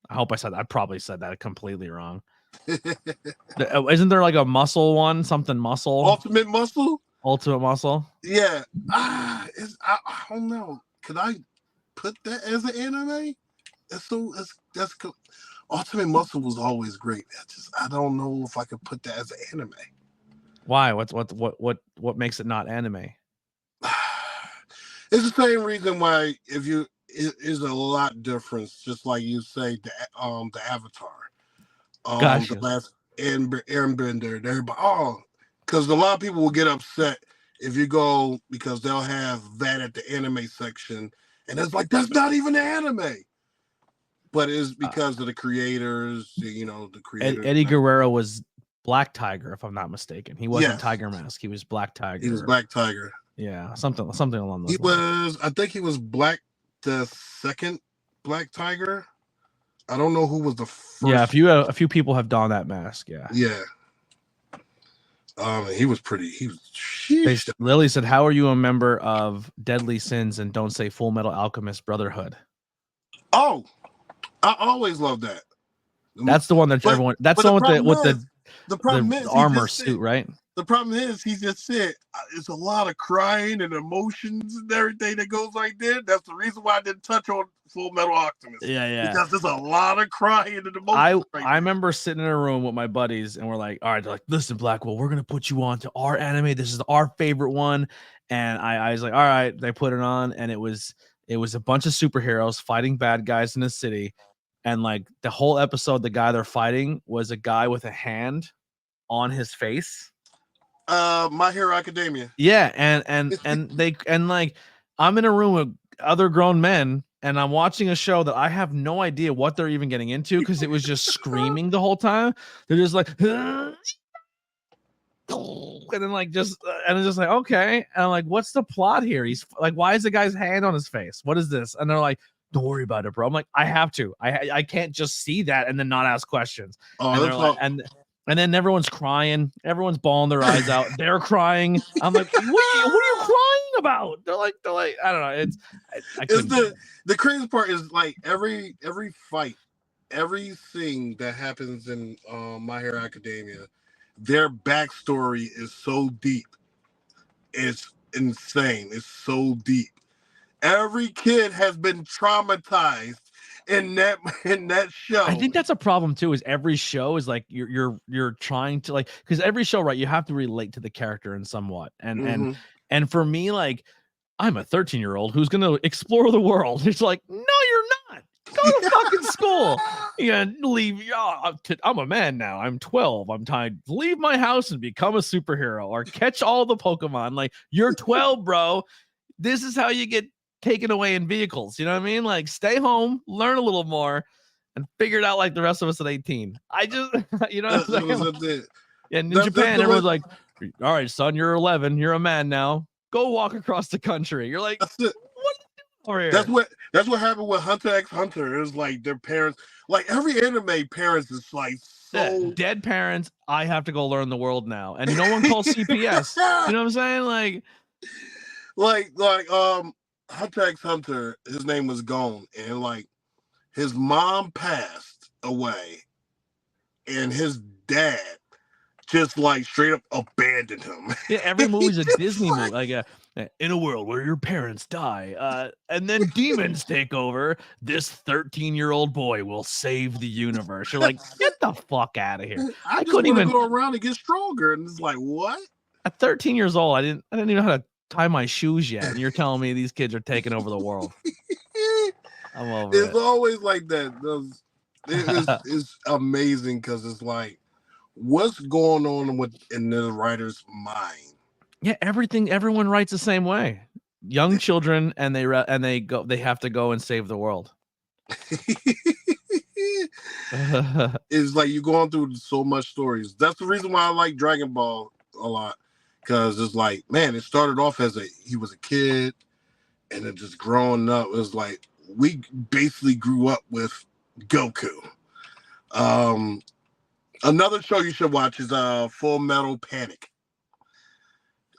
I hope I said that. I probably said that completely wrong. Isn't there like a muscle one? Something muscle? Ultimate Muscle? Ultimate Muscle? Yeah. I don't know. Could I put that as an anime? That's cool. Ultimate Muscle was always great. I don't know if I could put that as an anime. Why? What makes it not anime? It's the same reason why it is a lot difference. Just like you say, the Avatar, Gotcha. the last Airbender, everybody. Because a lot of people will get upset if you go because they'll have that at the anime section, and it's like that's not even an anime. But it's because of the creators, the creators. Eddie Guerrero was Black Tiger, if I'm not mistaken. He wasn't Tiger Mask. He was Black Tiger. He was Black Tiger. Yeah, something along those lines. I think he was the second Black Tiger. I don't know who was the first. Yeah, a few people have donned that mask. Yeah. Yeah. He was pretty. Lily said, "How are you a member of Deadly Sins and don't say Full Metal Alchemist Brotherhood?" Oh, I always love that. That's the one that everyone. That's the one with the armor suit, right? The problem is, he just said it's a lot of crying and emotions and everything that goes like that. That's the reason why I didn't touch on Full Metal Alchemist. Yeah. Because there's a lot of crying and emotions. I remember sitting in a room with my buddies and we're like, all right, they're like, listen, Blackwell, we're gonna put you on to our anime. This is our favorite one. And I was like, all right. They put it on, and it was a bunch of superheroes fighting bad guys in the city. And like the whole episode, the guy they're fighting was a guy with a hand on his face. My Hero Academia. Yeah, and like I'm in a room with other grown men, and I'm watching a show that I have no idea what they're even getting into because it was just screaming the whole time. They're just like, and then like just and it's just like, okay, and I'm like, what's the plot here? He's like, why is the guy's hand on his face? What is this? And they're like, don't worry about it, bro. I'm like, I have to. I can't just see that and then not ask questions. And they're like, and then everyone's crying, everyone's bawling their eyes out. They're crying. I'm like, what are you crying about? They're like, I don't know. It's the crazy part is like every fight, everything that happens in My Hero Academia, their backstory is so deep. It's insane. It's so deep. Every kid has been traumatized in that show. I think that's a problem too. Is every show is like you're trying to like, because every show, right? You have to relate to the character in somewhat, and for me, like, I'm a 13-year-old who's gonna explore the world. It's like, no, you're not. Go to fucking school. Yeah, leave. I'm a man now. I'm 12. I'm tired. Leave my house and become a superhero or catch all the Pokemon. Like, you're 12, bro. This is how you get taken away in vehicles. You know what I mean? Like, stay home, learn a little more, and figure it out like the rest of us at 18. I just, you know what I'm saying? Yeah, in Japan, everyone's like, all right, son, you're 11. You're a man now. Go walk across the country. You're like, what? That's what happened with Hunter x Hunter. It was like their parents, like every anime parents is like so dead parents. I have to go learn the world now, and no one calls CPS. You know what I'm saying? Like Hunter x Hunter. His name was Gon, and like his mom passed away, and his dad just like straight up abandoned him. Yeah, every movie's a Disney movie. Like in a world where your parents die, and then demons take over, this 13-year-old boy will save the universe. You're like, get the fuck out of here. I just couldn't even go around and get stronger. And it's like, what? At 13 years old, I didn't even know how to tie my shoes yet. And you're telling me these kids are taking over the world. I'm over It's always like that. It's amazing because it's like, what's going on in the writer's mind? Yeah, everyone writes the same way. Young children, and they have to go and save the world. It's like you're going through so much stories. That's the reason why I like Dragon Ball a lot, because it's like, man, it started off as he was a kid, and it just growing up. It was like we basically grew up with Goku. Another show you should watch is Full Metal Panic.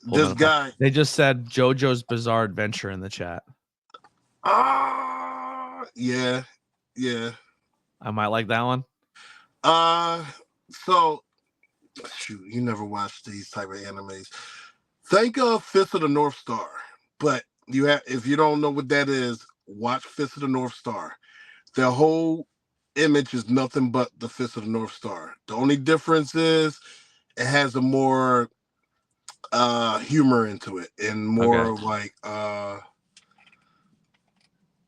They just said JoJo's Bizarre Adventure in the chat. Yeah. I might like that one. So shoot, you never watched these type of animes. Think of Fist of the North Star, but if you don't know what that is, watch Fist of the North Star. The whole image is nothing but the Fist of the North Star. The only difference is it has a more humor into it, and more like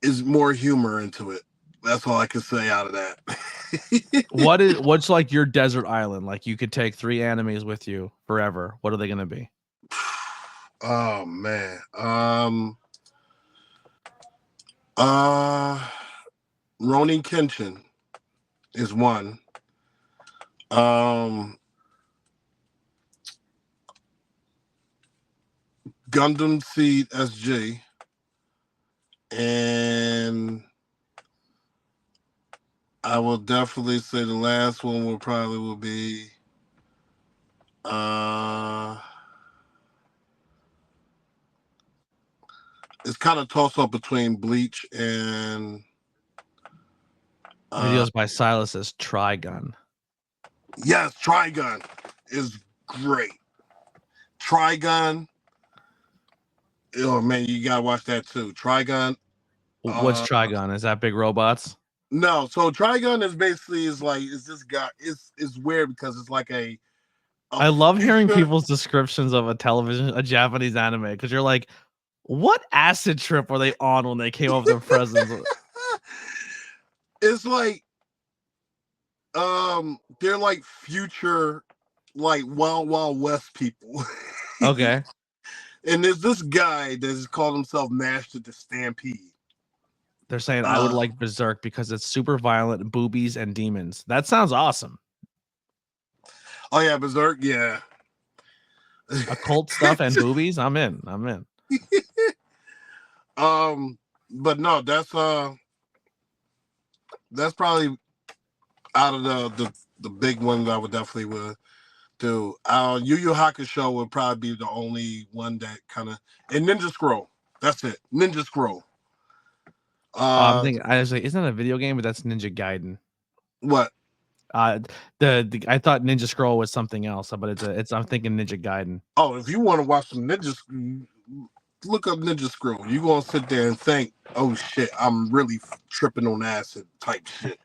is more humor into it. That's all I can say out of that. What's like your desert island? Like, you could take 3 animes with you forever. What are they gonna be? Oh man. Ronin Kenshin is one. Gundam Seed SG, and I will definitely say the last one will be it's kind of toss up between Bleach and Videos by Silas says Trigun. Yes, Trigun is great. Trigun. Oh man, you gotta watch that too. Trigun. What's Trigun? Is that big robots? No, so Trigun is basically is this guy. It's weird because it's like a I love hearing people's descriptions of a Japanese anime, because you're like, what acid trip were they on when they came up with their presents? It's like they're like future, like Wild Wild West people. Okay. And there's this guy that has called himself Master the Stampede. They're saying I would like Berserk because it's super violent, boobies, and demons. That sounds awesome. Oh yeah, Berserk, yeah. Occult stuff and boobies. I'm in. But no, that's probably out of the big ones I would definitely would do. Yu Yu Hakusho would probably be the only one that kind of, and Ninja Scroll. That's it. Ninja Scroll. I'm thinking, I was like, isn't that a video game? But that's Ninja Gaiden. What? I thought Ninja Scroll was something else, but I'm thinking Ninja Gaiden. Oh, if you want to watch some look up Ninja Scroll. You're gonna sit there and think, oh shit, I'm really tripping on acid type shit.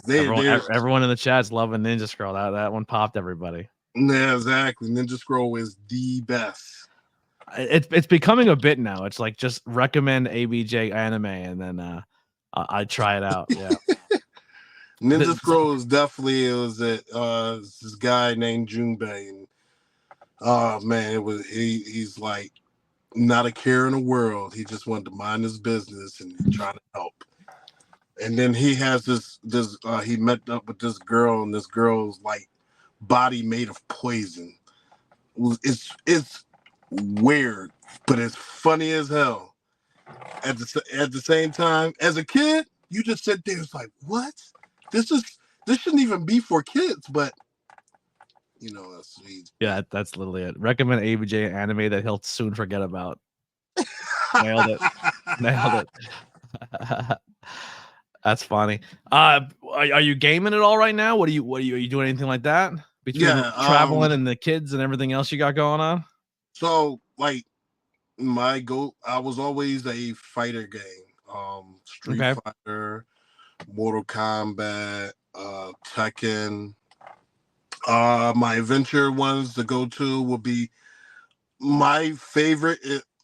Everyone in the chat's loving Ninja Scroll. That one popped everybody. Yeah, exactly. Ninja Scroll is the best. It's becoming a bit now. It's like just recommend ABJ anime and then I try it out. Yeah. Ninja Scroll is definitely this guy named Junbei, and oh man, he's like not a care in the world. He just wanted to mind his business and trying to help. And then he has this he met up with this girl, and this girl's like body made of poison. It's weird, but it's funny as hell. At the same time, as a kid, you just sit there, it's like, what? This shouldn't even be for kids, but you know, that's sweet. Yeah, that's literally it. Recommend ABJ anime that he'll soon forget about. Nailed it. That's funny. Are you gaming at all right now? Are you doing anything like that? Between traveling and the kids and everything else you got going on? So like my goal, I was always a fighter game. Street Fighter, Mortal Kombat, Tekken. My adventure ones to go to will be my favorite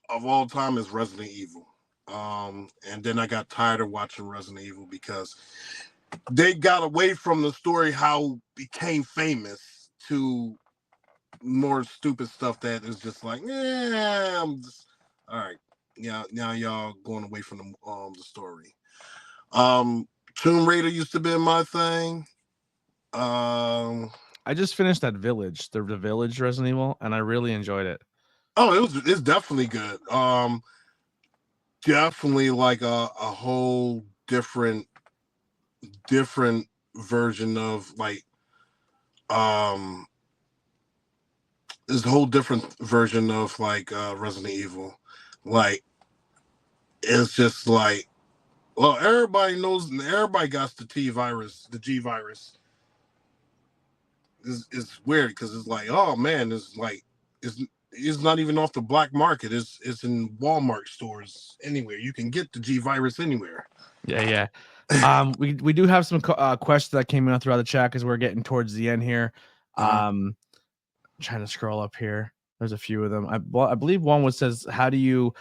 of all time is Resident Evil. And then I got tired of watching Resident Evil because they got away from the story how it became famous to more stupid stuff that is just like, I'm just all right. Yeah, now y'all going away from the story. Tomb Raider used to be my thing. I just finished that Village, the Village Resident Evil, and I really enjoyed it. Oh, it's definitely good. Definitely like a whole different version of like this whole different version of like Resident Evil. Like it's just like, well, everybody knows, everybody got the G virus. It's weird because it's like, oh man, it's like it's not even off the black market. It's in Walmart stores anywhere. You can get the G virus anywhere. Yeah. We do have some questions that came in throughout the chat because we're getting towards the end here. I'm trying to scroll up here. There's a few of them. I believe one says, what do you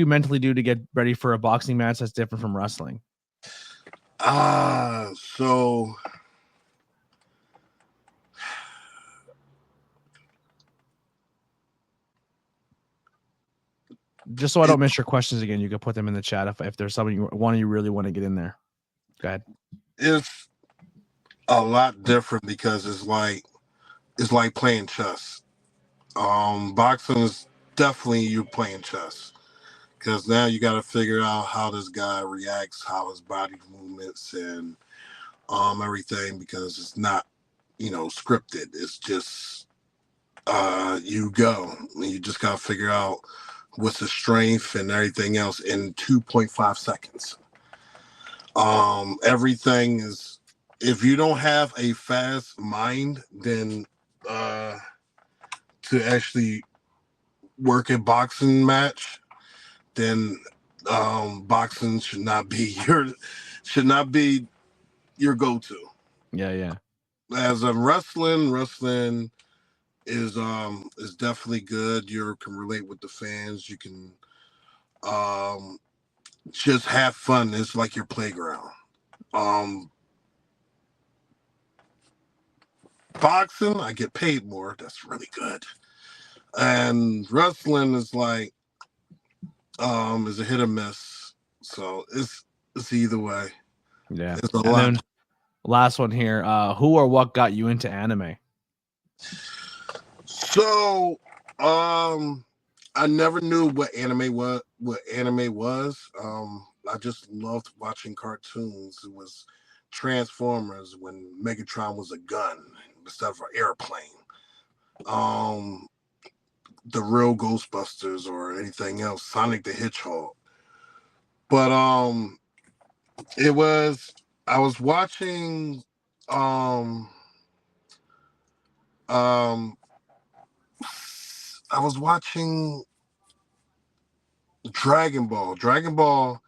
mentally do to get ready for a boxing match that's different from wrestling? So just so I don't miss your questions again, you can put them in the chat if there's something you really want to get in there. Go ahead. It's a lot different because it's like playing chess. Boxing is definitely you playing chess because now you got to figure out how this guy reacts, how his body movements and everything, because it's not, scripted. It's just you go. You just got to figure out what's the strength and everything else in 2.5 seconds. Everything is, if you don't have a fast mind, then to actually work a boxing match, then boxing should not be your go-to. Yeah. As a wrestling is definitely good. You can relate with the fans. You can just have fun. It's like your playground. Boxing, I get paid more. That's really good. And wrestling is like is a hit or miss. So it's either way. Yeah. It's a lot. Then last one here. Who or what got you into anime? So I never knew what anime was. I just loved watching cartoons. It was Transformers when Megatron was a gun instead of an airplane. The real Ghostbusters or anything else, Sonic the Hedgehog. But I was watching Dragon Ball. Dragon Ball,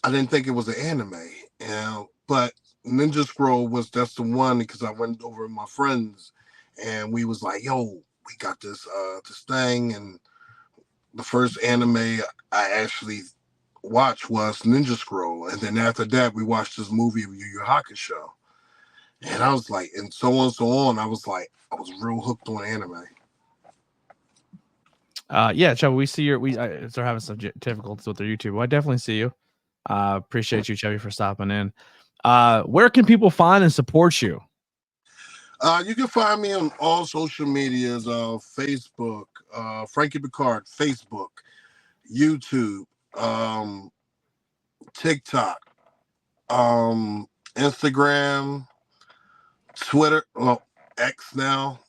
I didn't think it was an anime, but Ninja Scroll that's the one, because I went over with my friends and we was like, yo, we got this thing, and the first anime I actually watched was Ninja Scroll, and then after that we watched this movie of Yu Yu Hakusho, and I was like, and so on and so on. I was real hooked on anime. Yeah, Chubby, we see they're having some difficulties with their YouTube. Well, I definitely see you. Appreciate you, Chubby, for stopping in. Where can people find and support you? You can find me on all social medias, Facebook, Frankie Pickard, Facebook, YouTube, TikTok, Instagram, Twitter, well, X now.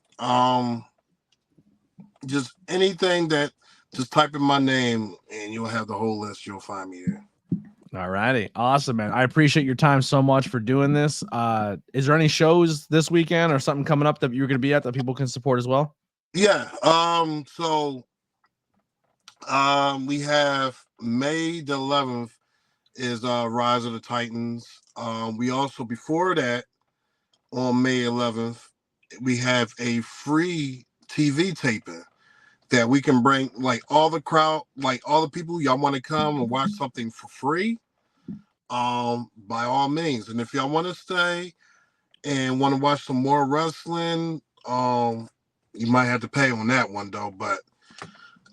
Just anything just type in my name and you'll have the whole list. You'll find me there. All righty. Awesome, man. I appreciate your time so much for doing this. Is there any shows this weekend or something coming up that you're going to be at that people can support as well? Yeah. So we have May the 11th is Rise of the Titans. We also, before that, on May 11th, we have a free TV taping that we can bring, like, all the crowd, like all the people, y'all want to come and watch something for free, by all means. And if y'all want to stay and want to watch some more wrestling, you might have to pay on that one though. But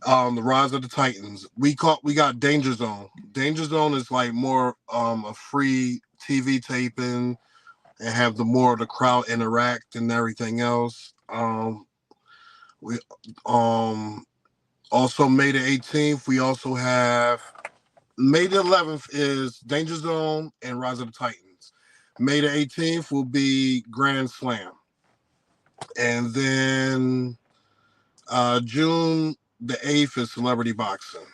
the Rise of the Titans, we got Danger Zone. Danger Zone is like more a free TV taping and have the more of the crowd interact and everything else. We also May the 18th, we also have May the 11th is Danger Zone and Rise of the Titans. May the 18th will be Grand Slam. And then June the 8th is Celebrity Boxing.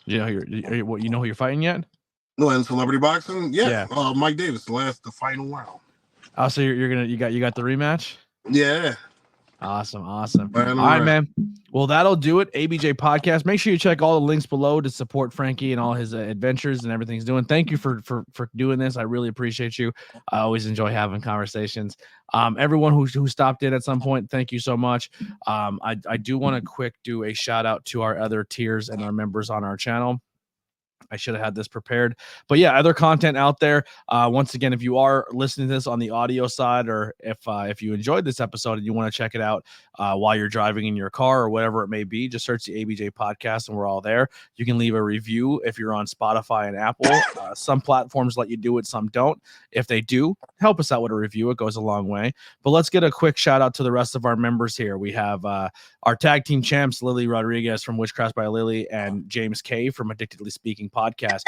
Yeah, you know who you're fighting yet? No, in Celebrity Boxing? Yeah. Mike Davis, the final round. Oh, so you got the rematch? Yeah. Awesome. All right, man. Well, that'll do it. ABJ Podcast. Make sure you check all the links below to support Frankie and all his adventures and everything he's doing. Thank you for doing this. I really appreciate you. I always enjoy having conversations. Everyone who stopped in at some point, thank you so much. I do want to do a shout out to our other tiers and our members on our channel. I should have had this prepared, but yeah, other content out there. Once again, if you are listening to this on the audio side, or if you enjoyed this episode and you want to check it out while you're driving in your car or whatever it may be, just search the ABJ Podcast and we're all there. You can leave a review if you're on Spotify and Apple. Some platforms let you do it, some don't. If they do, help us out with a review. It goes a long way. But let's get a quick shout out to the rest of our members here. We have our tag team champs, Lily Rodriguez from Witchcraft by Lily and James K from Addictedly Speaking Podcast.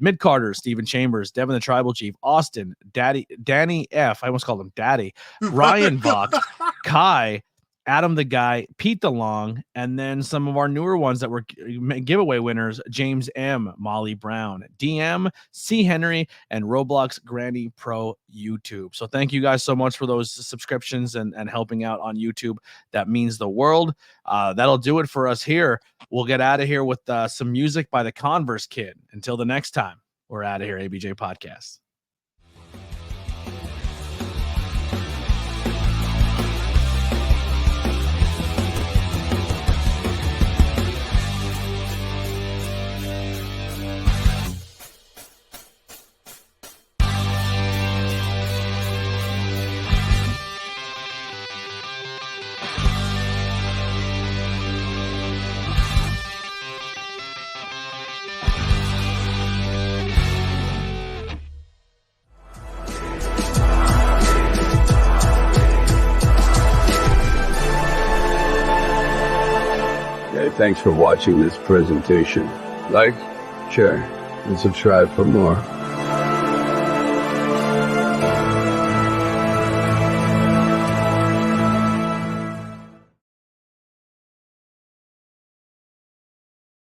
Mid Carter, Stephen Chambers, Devin the Tribal Chief, Austin, Danny F. I almost called him Daddy, Ryan Vox, Kai, Adam the Guy, Pete DeLong, and then some of our newer ones that were giveaway winners: James M, Molly Brown, DM, C Henry, and Roblox Granny Pro YouTube. So thank you guys so much for those subscriptions and helping out on YouTube. That means the world. That'll do it for us here. We'll get out of here with some music by the Converse Kid. Until the next time, we're out of here, ABJ Podcast. Thanks for watching this presentation. Like, share, and subscribe for more.